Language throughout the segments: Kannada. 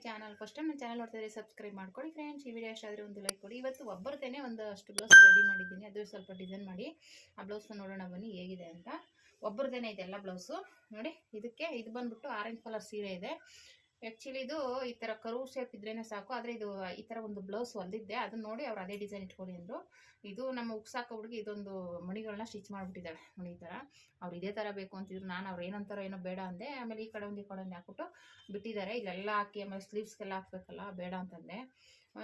ಚಾನಲ್ ಫಸ್ಟ್ ಟೈಮ್ ನನ್ನ ಚಾನಲ್ ನೋಡ್ತಿದ್ರೆ ಸಬ್ಸ್ಕ್ರೈಬ್ ಮಾಡ್ಕೊಳ್ಳಿ ಫ್ರೆಂಡ್ಸ್. ಈ ವಿಡಿಯೋ ಇಷ್ಟ ಆದರೆ ಒಂದು ಲೈಕ್ ಕೊಡಿ. ಇವತ್ತು ಒಬ್ಬರದೇನೆ ಒಂದಷ್ಟು ಬ್ಲೌಸ್ ರೆಡಿ ಮಾಡಿದ್ದೀನಿ, ಅದು ಸ್ವಲ್ಪ ಡಿಸೈನ್ ಮಾಡಿ ಆ ಬ್ಲೌಸ್ನ ನೋಡೋಣ ಬನ್ನಿ ಹೇಗಿದೆ ಅಂತ. ಒಬ್ಬರದೇನೆ ಇದೆಲ್ಲ ಬ್ಲೌಸು ನೋಡಿ. ಇದು ಬಂದ್ಬಿಟ್ಟು ಆರೆಂಜ್ ಕಲರ್ ಸೀರೆ ಇದೆ. ಆ್ಯಕ್ಚುಲಿ ಇದು ಈ ಥರ ಕರು ಶೇಪ್ ಇದ್ರೇ ಸಾಕು, ಆದರೆ ಇದು ಈ ಥರ ಒಂದು ಬ್ಲೌಸ್ ಹೊಲಿದ್ದೆ, ಅದನ್ನ ನೋಡಿ ಅವ್ರು ಅದೇ ಡಿಸೈನ್ ಇಟ್ಕೊಳ್ಳಿ ಅಂದರು. ಇದು ನಮ್ಮ ಉಕ್ಸಾಕ ಹುಡುಗಿ ಇದೊಂದು ಮಣಿಗಳನ್ನ ಸ್ಟಿಚ್ ಮಾಡಿಬಿಟ್ಟಿದ್ದಾಳೆ ನೋಡಿ. ಈ ಥರ ಅವ್ರು ಇದೇ ಥರ ಬೇಕು ಅಂತಿದ್ರು. ನಾನು ಅವ್ರು ಏನಂತಾರೋ ಏನೋ ಬೇಡ ಅಂದೆ. ಆಮೇಲೆ ಈ ಕಡೆ ಒಂದು ಹಾಕ್ಬಿಟ್ಟು ಬಿಟ್ಟಿದ್ದಾರೆ. ಇಲ್ಲೆಲ್ಲ ಹಾಕಿ ಆಮೇಲೆ ಸ್ಲೀವ್ಸ್ಗೆಲ್ಲ ಹಾಕ್ಬೇಕಲ್ಲ, ಬೇಡ ಅಂತಂದೆ.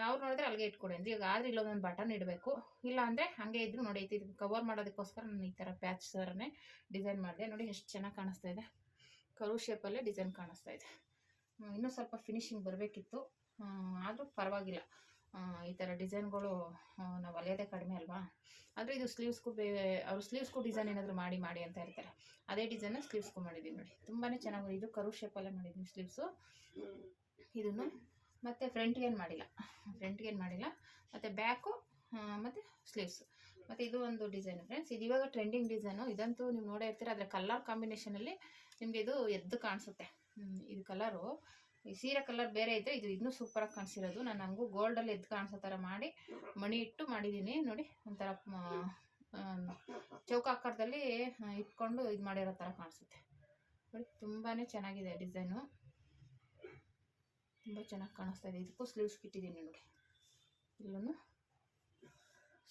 ಅವ್ರು ನೋಡಿದ್ರೆ ಅಲ್ಲಿಗೆ ಇಟ್ಕೊಡಿ ಅಂದ್ರಿ. ಈಗ ಆದರೆ ಇಲ್ಲೊಂದೊಂದು ಬಟನ್ ಇಡಬೇಕು, ಇಲ್ಲ ಅಂದರೆ ಹಾಗೆ ಇದ್ರು ನೋಡಿ. ಇದು ಕವರ್ ಮಾಡೋದಕ್ಕೋಸ್ಕರ ನಾನು ಈ ಥರ ಪ್ಯಾಚ್ ಥರನೇ ಡಿಸೈನ್ ಮಾಡಿದೆ ನೋಡಿ. ಎಷ್ಟು ಚೆನ್ನಾಗಿ ಕಾಣಿಸ್ತಾ ಇದೆ, ಕರು ಶೇಪಲ್ಲೇ ಡಿಸೈನ್ ಕಾಣಿಸ್ತಾ ಇದೆ. ಇನ್ನೂ ಸ್ವಲ್ಪ ಫಿನಿಶಿಂಗ್ ಬರಬೇಕಿತ್ತು, ಆದರೂ ಪರವಾಗಿಲ್ಲ. ಈ ಥರ ಡಿಸೈನ್ಗಳು ನಾವು ಹೊಲಿಯೋದೇ ಕಡಿಮೆ ಅಲ್ವಾ. ಆದರೆ ಇದು ಸ್ಲೀವ್ಸ್ಗೂ ಅವ್ರು ಸ್ಲೀವ್ಸ್ಗೂ ಡಿಸೈನ್ ಏನಾದರೂ ಮಾಡಿ ಅಂತ ಇರ್ತಾರೆ. ಅದೇ ಡಿಸೈನ್ನ ಸ್ಲೀವ್ಸ್ಗೂ ಮಾಡಿದ್ದೀನಿ ನೋಡಿ. ತುಂಬಾ ಚೆನ್ನಾಗಿ ಇದು ಕರು ಶೇಪಲ್ಲೇ ಮಾಡಿದ್ದೀನಿ ಸ್ಲೀವ್ಸು. ಇದನ್ನು ಮತ್ತು ಫ್ರಂಟ್ಗೇನು ಮಾಡಿಲ್ಲ, ಮತ್ತು ಬ್ಯಾಕು ಮತ್ತು ಸ್ಲೀವ್ಸ್. ಮತ್ತು ಇದು ಒಂದು ಡಿಸೈನ್ ಫ್ರೆಂಡ್ಸ್. ಇದು ಇವಾಗ ಟ್ರೆಂಡಿಂಗ್ ಡಿಸೈನು. ಇದಂತೂ ನೀವು ನೋಡೇ ಇರ್ತೀರ. ಅದರ ಕಲರ್ ಕಾಂಬಿನೇಷನಲ್ಲಿ ನಿಮಗೆ ಇದು ಎದ್ದು ಕಾಣಿಸುತ್ತೆ. ಇದು ಕಲರು, ಈ ಸೀರೆ ಕಲರ್ ಬೇರೆ ಇದ್ದರೆ ಇದು ಇನ್ನೂ ಸೂಪರಾಗಿ ಕಾಣಿಸಿರೋದು. ನಾನು ಹಂಗೂ ಗೋಲ್ಡಲ್ಲಿ ಎದ್ದು ಕಾಣಿಸೋ ಥರ ಮಾಡಿ ಮಣಿ ಇಟ್ಟು ಮಾಡಿದ್ದೀನಿ ನೋಡಿ. ಒಂಥರ ಚೌಕ ಆಕಾರದಲ್ಲಿ ಇಟ್ಕೊಂಡು ಇದು ಮಾಡಿರೋ ಥರ ಕಾಣಿಸುತ್ತೆ ನೋಡಿ. ತುಂಬಾ ಚೆನ್ನಾಗಿದೆ ಡಿಸೈನು, ತುಂಬ ಚೆನ್ನಾಗಿ ಕಾಣಿಸ್ತಾ ಇದೆ. ಇದಕ್ಕೂ ಸ್ಲೀವ್ಸ್ಗೆ ಇಟ್ಟಿದ್ದೀನಿ ನೋಡಿ. ಇಲ್ಲೂ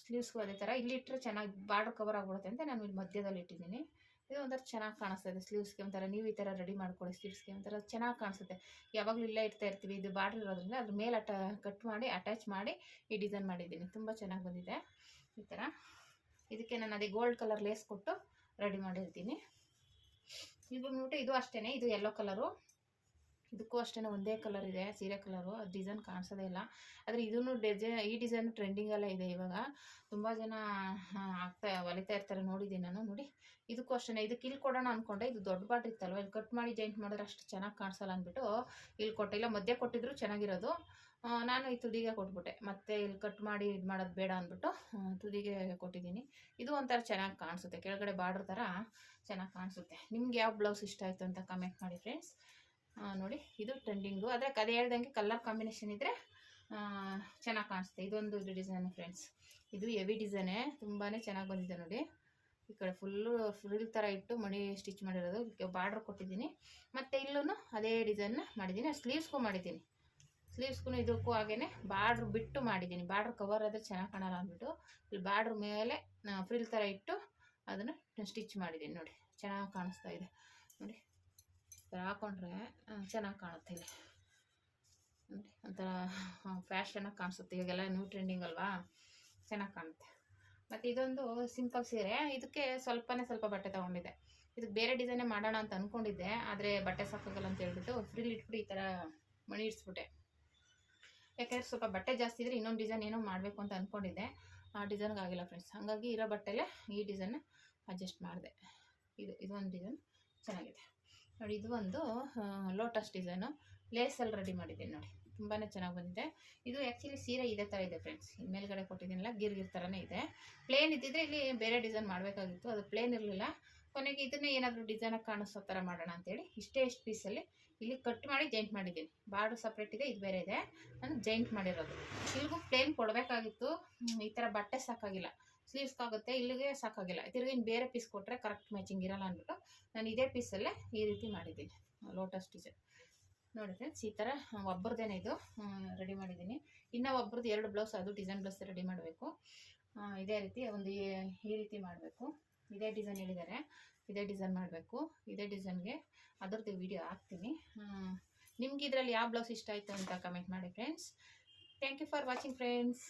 ಸ್ಲೀವ್ಸ್ಗೂ ಅದೇ ಥರ ಇಲ್ಲಿ ಇಟ್ಟರೆ ಚೆನ್ನಾಗಿ ಬಾರ್ಡ್ರ್ ಕವರ್ ಆಗ್ಬಿಡುತ್ತೆ ಅಂತ ನಾನು ಇಲ್ಲಿ ಮಧ್ಯದಲ್ಲಿ ಇಟ್ಟಿದ್ದೀನಿ. ಇದು ಒಂಥರ ಚೆನ್ನಾಗಿ ಕಾಣಿಸ್ತಾ ಇದೆ ಸ್ಲೀವ್ಸ್ಗೆ. ಒಂಥರ ನೀವು ಈ ಥರ ರೆಡಿ ಮಾಡ್ಕೊಳ್ಳಿ ಸ್ಲೀವ್ಸ್ಗೆ, ಒಂಥರ ಚೆನ್ನಾಗಿ ಕಾಣಿಸುತ್ತೆ. ಯಾವಾಗಲೂ ಇಲ್ಲೇ ಇರ್ತೀವಿ. ಇದು ಬಾರ್ಡ್ರ್ ಇರೋದ್ರಿಂದ ಅದ್ರ ಮೇಲೆ ಕಟ್ ಮಾಡಿ ಅಟ್ಯಾಚ್ ಮಾಡಿ ಈ ಡಿಸೈನ್ ಮಾಡಿದ್ದೀನಿ. ತುಂಬ ಚೆನ್ನಾಗಿ ಬಂದಿದೆ ಈ ಥರ. ಇದಕ್ಕೆ ನಾನು ಅದೇ ಗೋಲ್ಡ್ ಕಲರ್ ಲೇಸ್ ಕೊಟ್ಟು ರೆಡಿ ಮಾಡಿರ್ತೀನಿ. ಇದು ಬಂದ್ಬಿಟ್ಟು ಇದು ಅಷ್ಟೇ, ಇದು ಯೆಲ್ಲೋ ಕಲರು. ಇದಕ್ಕೂ ಅಷ್ಟೇ ಒಂದೇ ಕಲರ್ ಇದೆ, ಸೀರೆ ಕಲರು. ಅದು ಡಿಸೈನ್ ಕಾಣಿಸೋದೇ ಇಲ್ಲ. ಆದರೆ ಇದನ್ನು ಈ ಡಿಸೈನ್ ಟ್ರೆಂಡಿಂಗಲ್ಲೇ ಇದೆ ಇವಾಗ. ತುಂಬ ಜನ ಹೊಲಿತಾ ಇರ್ತಾರೆ, ನೋಡಿದ್ದೀನಿ ನಾನು ನೋಡಿ. ಇದಕ್ಕೂ ಅಷ್ಟೇ, ಇದಕ್ಕೆ ಇಲ್ಲಿ ಕೊಡೋಣ ಅಂದ್ಕೊಂಡೆ. ಇದು ದೊಡ್ಡ ಬಾರ್ಡ್ರ್ ಇತ್ತಲ್ವ, ಇಲ್ಲಿ ಕಟ್ ಮಾಡಿ ಜಾಯಿಂಟ್ ಮಾಡಿದ್ರೆ ಅಷ್ಟು ಚೆನ್ನಾಗಿ ಕಾಣಿಸಲ್ಲ ಅಂದ್ಬಿಟ್ಟು ಇಲ್ಲಿ ಕೊಟ್ಟೆ. ಇಲ್ಲ ಮಧ್ಯೆ ಕೊಟ್ಟಿದ್ರು ಚೆನ್ನಾಗಿರೋದು. ನಾನು ಈ ತುದಿಗೆ ಕೊಟ್ಬಿಟ್ಟೆ. ಮತ್ತೆ ಇಲ್ಲಿ ಕಟ್ ಮಾಡಿ ಇದು ಮಾಡೋದು ಬೇಡ ಅಂದ್ಬಿಟ್ಟು ತುದಿಗೆ ಕೊಟ್ಟಿದ್ದೀನಿ. ಇದು ಒಂಥರ ಚೆನ್ನಾಗಿ ಕಾಣಿಸುತ್ತೆ, ಕೆಳಗಡೆ ಬಾರ್ಡ್ರ್ ಥರ ಚೆನ್ನಾಗಿ ಕಾಣಿಸುತ್ತೆ. ನಿಮ್ಗೆ ಯಾವ ಬ್ಲೌಸ್ ಇಷ್ಟ ಆಯಿತು ಅಂತ ಕಮೆಂಟ್ ಮಾಡಿ ಫ್ರೆಂಡ್ಸ್. ನೋಡಿ ಇದು ಟ್ರೆಂಡಿಂಗು. ಆದರೆ ಅದೇ ಹೇಳ್ದಂಗೆ ಕಲರ್ ಕಾಂಬಿನೇಷನ್ ಇದ್ದರೆ ಚೆನ್ನಾಗಿ ಕಾಣಿಸುತ್ತೆ. ಇದೊಂದು ಡಿಸೈನ್ ಫ್ರೆಂಡ್ಸ್. ಇದು ಹೆವಿ ಡಿಸೈನೇ, ತುಂಬಾ ಚೆನ್ನಾಗಿ ಬಂದಿದೆ ನೋಡಿ. ಈ ಕಡೆ ಫುಲ್ಲು ಫ್ರಿಲ್ ಥರ ಇಟ್ಟು ಮಣಿ ಸ್ಟಿಚ್ ಮಾಡಿರೋದು. ಇದಕ್ಕೆ ಬಾರ್ಡ್ರ್ ಕೊಟ್ಟಿದ್ದೀನಿ. ಮತ್ತು ಇಲ್ಲೂ ಅದೇ ಡಿಸೈನ್ನ ಮಾಡಿದ್ದೀನಿ. ಸ್ಲೀವ್ಸ್ಗೂ ಮಾಡಿದ್ದೀನಿ. ಸ್ಲೀವ್ಸ್ಗೂ ಇದಕ್ಕೂ ಹಾಗೇ ಬಾರ್ಡ್ರ್ ಬಿಟ್ಟು ಮಾಡಿದ್ದೀನಿ. ಬಾರ್ಡ್ರ್ ಕವರ್ ಆದರೆ ಚೆನ್ನಾಗಿ ಕಾಣಲ್ಲ ಅಂದ್ಬಿಟ್ಟು ಇಲ್ಲಿ ಬಾರ್ಡ್ರ್ ಮೇಲೆ ಫ್ರಿಲ್ ಥರ ಇಟ್ಟು ಅದನ್ನು ಸ್ಟಿಚ್ ಮಾಡಿದ್ದೀನಿ ನೋಡಿ. ಚೆನ್ನಾಗಿ ಕಾಣಿಸ್ತಾ ಇದೆ ನೋಡಿ. ಹಾಕೊಂಡ್ರೆ ಚೆನ್ನಾಗಿ ಕಾಣುತ್ತೆ. ಇಲ್ಲಿ ನೋಡಿ ಒಂಥರ ಫ್ಯಾಷನಾಗಿ ಕಾಣಿಸುತ್ತೆ. ಇವಾಗೆಲ್ಲ ನ್ಯೂ ಟ್ರೆಂಡಿಂಗ್ ಅಲ್ವಾ, ಚೆನ್ನಾಗಿ ಕಾಣುತ್ತೆ. ಮತ್ತು ಇದೊಂದು ಸಿಂಪಲ್ ಸೀರೆ. ಇದಕ್ಕೆ ಸ್ವಲ್ಪ ಬಟ್ಟೆ ತೊಗೊಂಡಿದ್ದೆ. ಇದಕ್ಕೆ ಬೇರೆ ಡಿಸೈನೇ ಮಾಡೋಣ ಅಂತ ಅಂದ್ಕೊಂಡಿದ್ದೆ, ಆದರೆ ಬಟ್ಟೆ ಸಾಕಾಗಲ್ಲ ಅಂತ ಹೇಳ್ಬಿಟ್ಟು ಫ್ರಿಲ್ ಇಟ್ಬಿಟ್ಟು ಈ ಥರ ಮಣಿ ಇಡಿಸ್ಬಿಟ್ಟೆ. ಯಾಕೆಂದರೆ ಸ್ವಲ್ಪ ಬಟ್ಟೆ ಜಾಸ್ತಿ ಇದ್ದರೆ ಇನ್ನೊಂದು ಡಿಸೈನ್ ಏನೋ ಮಾಡಬೇಕು ಅಂತ ಅಂದ್ಕೊಂಡಿದ್ದೆ, ಆ ಡಿಸೈನ್ಗೆ ಆಗಿಲ್ಲ ಫ್ರೆಂಡ್ಸ್. ಹಾಗಾಗಿ ಇರೋ ಬಟ್ಟೆಲ್ಲೇ ಈ ಡಿಸೈನ್ನ ಅಡ್ಜಸ್ಟ್ ಮಾಡಿದೆ. ಇದೊಂದು ಡಿಸೈನ್ ಚೆನ್ನಾಗಿದೆ ನೋಡಿ. ಇದು ಒಂದು ಲೋಟಸ್ ಡಿಸೈನು, ಲೇಸಲ್ಲಿ ರೆಡಿ ಮಾಡಿದ್ದೀನಿ ನೋಡಿ. ತುಂಬಾ ಚೆನ್ನಾಗಿ ಬಂದಿದೆ. ಇದು ಆ್ಯಕ್ಚುಲಿ ಸೀರೆ ಇದೇ ಥರ ಇದೆ ಫ್ರೆಂಡ್ಸ್. ಮೇಲ್ಗಡೆ ಕೊಟ್ಟಿದ್ದೀನಲ್ಲ ಗಿರ್ ಥರನೇ ಇದೆ. ಪ್ಲೇನ್ ಇದ್ದಿದ್ರೆ ಇಲ್ಲಿ ಬೇರೆ ಡಿಸೈನ್ ಮಾಡಬೇಕಾಗಿತ್ತು, ಅದು ಪ್ಲೇನ್ ಇರಲಿಲ್ಲ. ಕೊನೆಗೆ ಇದನ್ನೇ ಏನಾದರೂ ಡಿಸೈನಾಗಿ ಕಾಣಿಸೋ ಥರ ಮಾಡೋಣ ಅಂತೇಳಿ ಇಷ್ಟು ಪೀಸಲ್ಲಿ ಇಲ್ಲಿ ಕಟ್ ಮಾಡಿ ಜಾಯಿಂಟ್ ಮಾಡಿದ್ದೀನಿ. ಬಾರ್ಡ್ರ್ ಸಪ್ರೇಟ್ ಇದೆ, ಇದು ಬೇರೆ ಇದೆ. ನಾನು ಜಾಯಿಂಟ್ ಮಾಡಿರೋದು. ಇಲ್ಲಿಗೂ ಪ್ಲೇನ್ ಕೊಡಬೇಕಾಗಿತ್ತು, ಈ ಥರ ಬಟ್ಟೆ ಸಾಕಾಗಿಲ್ಲ. ಸ್ಲೀವ್ಸ್ಗಾಗುತ್ತೆ, ಇಲ್ಲಿಗೆ ಸಾಕಾಗಿಲ್ಲ. ತಿರುಗಿ ಇನ್ನು ಬೇರೆ ಪೀಸ್ ಕೊಟ್ಟರೆ ಕರೆಕ್ಟ್ ಮ್ಯಾಚಿಂಗ್ ಇರೋಲ್ಲ ಅಂದ್ಬಿಟ್ಟು ನಾನು ಇದೇ ಪೀಸಲ್ಲೇ ಈ ರೀತಿ ಮಾಡಿದ್ದೀನಿ ಲೋಟಸ್ ಡಿಸೈನ್ ನೋಡಿ ಫ್ರೆಂಡ್ಸ್. ಈ ಥರ ಒಬ್ಬರದೇನೆ ಇದು ರೆಡಿ ಮಾಡಿದ್ದೀನಿ. ಇನ್ನೂ ಒಬ್ರದ್ದು 2 ಬ್ಲೌಸ್, ಅದು ಡಿಸೈನ್ ಬ್ಲೌಸ್ ರೆಡಿ ಮಾಡಬೇಕು. ಇದೇ ರೀತಿ ಒಂದು ಈ ರೀತಿ ಮಾಡಬೇಕು. ಇದೇ ಡಿಸೈನ್ ಹೇಳಿದ್ದಾರೆ, ಇದೇ ಡಿಸೈನ್ ಮಾಡಬೇಕು. ಇದೇ ಡಿಸೈನ್ಗೆ ಅದರದ್ದು ವಿಡಿಯೋ ಹಾಕ್ತೀನಿ. ನಿಮ್ಗೆ ಇದರಲ್ಲಿ ಯಾವ ಬ್ಲೌಸ್ ಇಷ್ಟ ಆಯಿತು ಅಂತ ಕಮೆಂಟ್ ಮಾಡಿ friends. Thank you for watching friends.